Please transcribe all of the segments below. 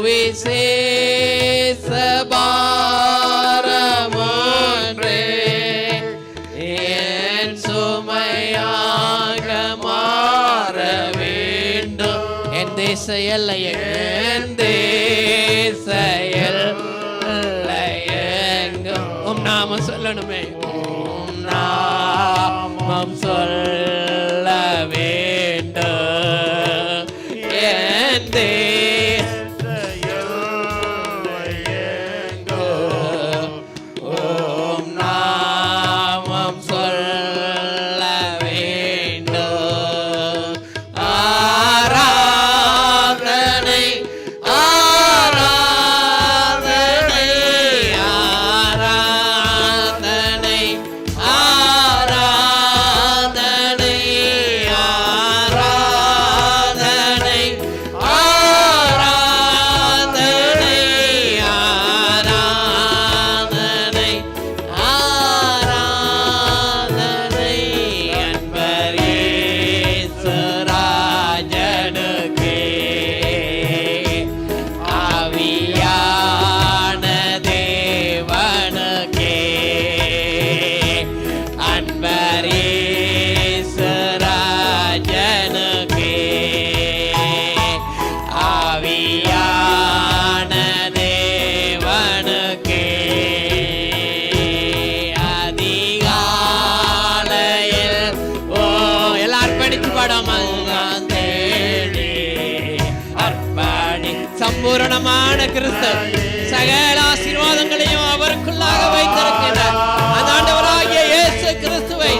சுவிசேஷ பாரமொன்றே என் சுமையாக மாற வேண்டும். என் தேச எல்லையே, என் தேச எல்லையெங்கும் உம் நாமம் சொல்லணுமே, உம் நாமம் சொல்ல வேண்டும். என் தேச எல்லையெங்கும் உம் நாமம் சொல்ல வேண்டும். ஆராதனை ஆராதனை ஆராதனை ஆராதனை ஆராதனை ஆராதனை ஆராதனை ஆராதனை அன்பர் இயேசு ராஜனுக்கே, ஆவியான தேவனுக்கே. அன்பர் இயேசு ராஜனுக்கே, ஆவியான தேவனுக்கே. அதிகாலையில் எல்லாரும் படிச்சு பாடாமல் தேடி அர்ப்பணி சம்பூரணமான கிறிஸ்து சகல ஆசீர்வாதங்களையும் அவருக்குள்ளாக வைத்திருக்கிறார். அந்த ஆண்டவராகிய இயேசு கிறிஸ்துவை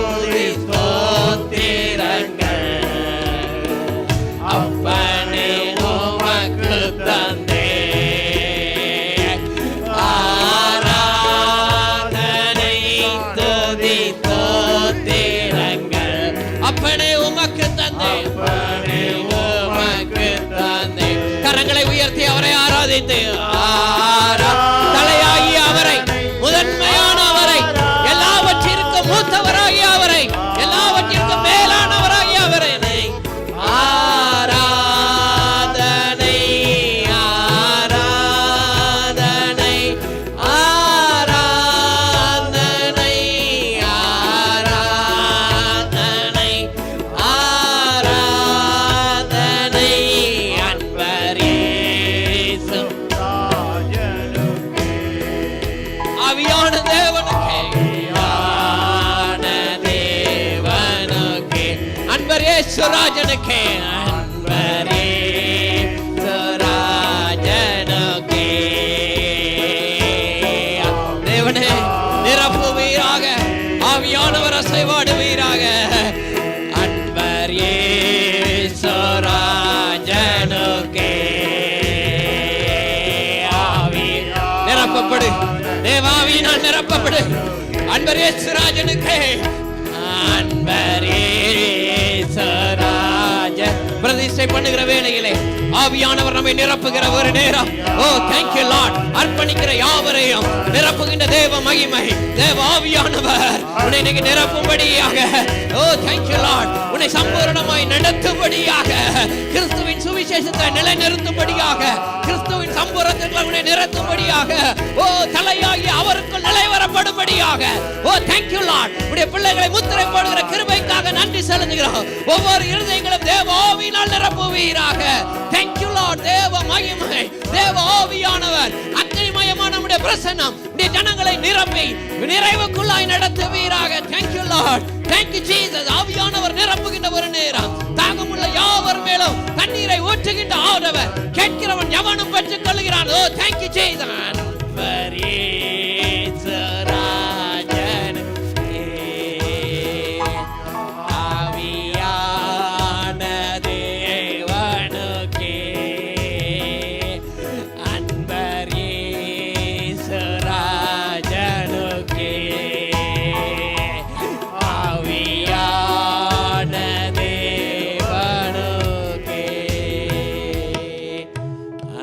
ஸ்தோத்திரங்கள். அப்பனே உமக்கு தந்தே ஆராதனை துதி ஸ்தோத்திரங்கள். அப்பனே உமக்கு தந்தே, அப்பனே உமக்கு தந்தே. கரங்களை உயர்த்தி அவரை ஆராதித்து தலையாகிய அவரை, முதன்மையான அவரை, எல்லாவற்றிற்கும் மூத்தவராகிய அவரை, எல்லாவற்றிற்கும் மேலானவராகிய அவரை ஆராதனை ஆராதனை ஆராதனை ஆராதனை ஆராதனை அன்பர் இயேசு ஆவியான தேவனுக்கே, ஆவியான தேவனுக்கே. அன்பர் இயேசு ராஜனுக்கே, அன்பர் இயேசு ராஜனுக்கே. தேவனே நிரப்புவீராக, ஆவியானவர் அசைவாடுவீராக. அன்பர் இயேசு ராஜனுக்கே, ஆவி நிரப்பப்படு, தேவாவியினால் நிரப்பப்படு. அன்பர் இயேசு ராஜனுக்கே, அன்பர் இயேசு ராஜ பிரதிஷ்டை பண்ணுகிற வேளையிலே ஆவியானவர் நம்மை நிரப்புகிற ஒரு நேரம். Oh thank you Lord. அர்ப்பணிக்கிற யாவரையும் நிரப்புகின்ற தேவ மகிமை, தேவ ஆவியானவர் உன்னை இன்னைக்கு நிரப்பும்படியாக. Oh thank you Lord. உன்னை சம்பூரணமாய் நடத்தும்படியாக, கிறிஸ்துவின் சுவிசேஷத்தை நிலைநிறுத்தும்படியாக, கிறிஸ்துவின் சம்பூரணத்திற்கு உன்னை நிறுத்தும்படியாக, ஓ தலையாகி அவருக்குள் நிலைவரப்படும்படியாக. Oh thank you Lord. உடைய பிள்ளைகளை முத்திரை போடுகிற கிருபைக்காக நன்றி செலுத்துகிறோம். ஒவ்வொரு இருதயங்களும் தேவ ஆவியினால் நிரப்புவீராக. Thank you Lord. தேவ மகிமை, தேவ ஆவியானவர் அக்னிமயமான நம்முடைய பிரசன்னம் இந்த ஜனங்களை நிரப்பி நிறைவுக்குள்ளாய் நடத்துவீராக. Thank you Lord. Thank you Jesus. ஆவியானவர் நிரப்புகின்ற ஒரு நேரம், தாகமுள்ள யாவர் மேலும் தண்ணீரை ஊற்றுகின்ற ஆண்டவர், கேட்கிறவன் எவனும் பெற்றுக் கொள்கிறான். ஓ தேங்க் யூ ஜீசஸ்.